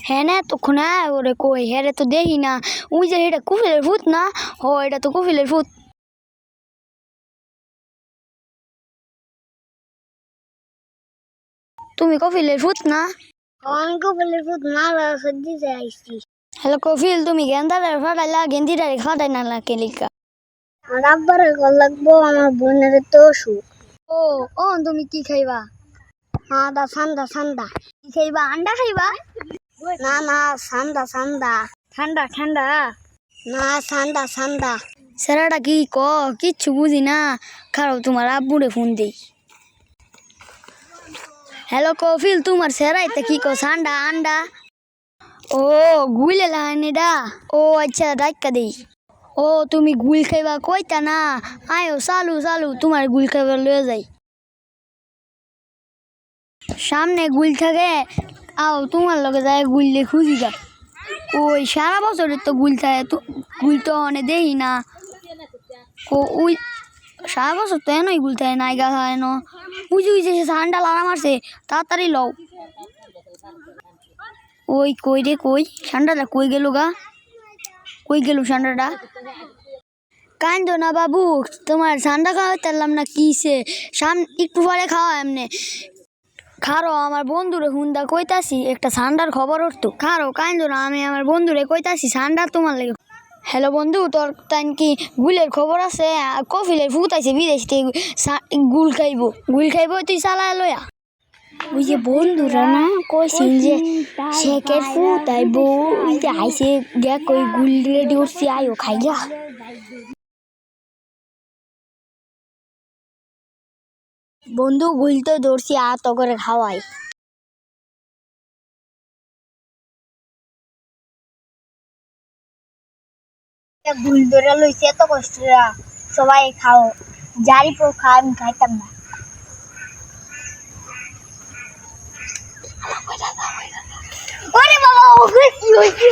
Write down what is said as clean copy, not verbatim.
হ্যাঁ না তখন ওরে কই হ্যাঁ রে তো দেখি না ওই যে এটা কুফিলের ভূত না ও এটা তো কুফিলের ভূত তুমি কফিলের ভূত না আমি কপিলের ভূত না সর্দি আইছি হ্যালো কফিল তুমি গেন্দারে ফাটাইলা গেন্দিটারে ফাটাই না লাগে লিকা আর আব্বারে কল লাগবো আমার বোনের তো অসুখ ও ও তুমি কি খাইবা দা ঠান্ডা ঠান্ডা কি খাইবা আন্ডা খাইবা না না ঠান্ডা ঠান্ডা ঠান্ডা ঠান্ডা না ঠান্ডা ঠান্ডা সেরাটা কি কিচ্ছু বুঝি না খারাপ তোমার আব্বুরে ফোন দেই হ্যালো কফিল তোমার সেরাইতে কি ঠান্ডা আন্ডা ও গুলে লাইনেডা ও আচ্ছা ডাক্কা দেই ও তুমি গুল খাইবা কইতা না আয়ো চালু চালু তোমার গুল খাইবা লয়ে যাই সামনে গুল থাকে আও তোমার লগে যায় গুললে খুঁজি গা ওই সারা বছরের তো গুল থাকে গুল তো অনেক দেই না ওই সারা বছর তো এনই গুল থাকে নাইগা হয় না বুঝি বুঝি সে ঠান্ডা লারা মারছে তাড়াতাড়ি লও ওই কই রে কই ঠান্ডাটা কই গেল গা কই গেল ঠান্ডাটা কান্দো না বাবু তোমার ঠান্ডা খাওয়াতে পারলাম না কিসে একটু পরে খাওয়া এমনি খারো আমার বন্ধুরে হুন্দা কইতাছি একটা ঠান্ডার খবর উঠতো খারো কান্দো না আমি আমার বন্ধুরে কইতাছি ঠান্ডা তোমার লেগে হ্যালো বন্ধু তোর তাই কি গুলের খবর আছে কফিলের ভূত আছে বিদেশ থেকে গুল খাইবো তুই চালা লয়া ওই যে বন্ধুরা না কইছেন যে শেখের ভূত আইবো ওই যে আইসে দেখ ওই গুল রেডি উঠছি আয়ো খাই যা বন্ধু গুল তো ধরছি আর তো করে খাওয়াই গুল ধরে লইছে এত কষ্ট সবাই খাও জারি পো খাই আমি খাইতাম না ওরে বাবা কি হইছে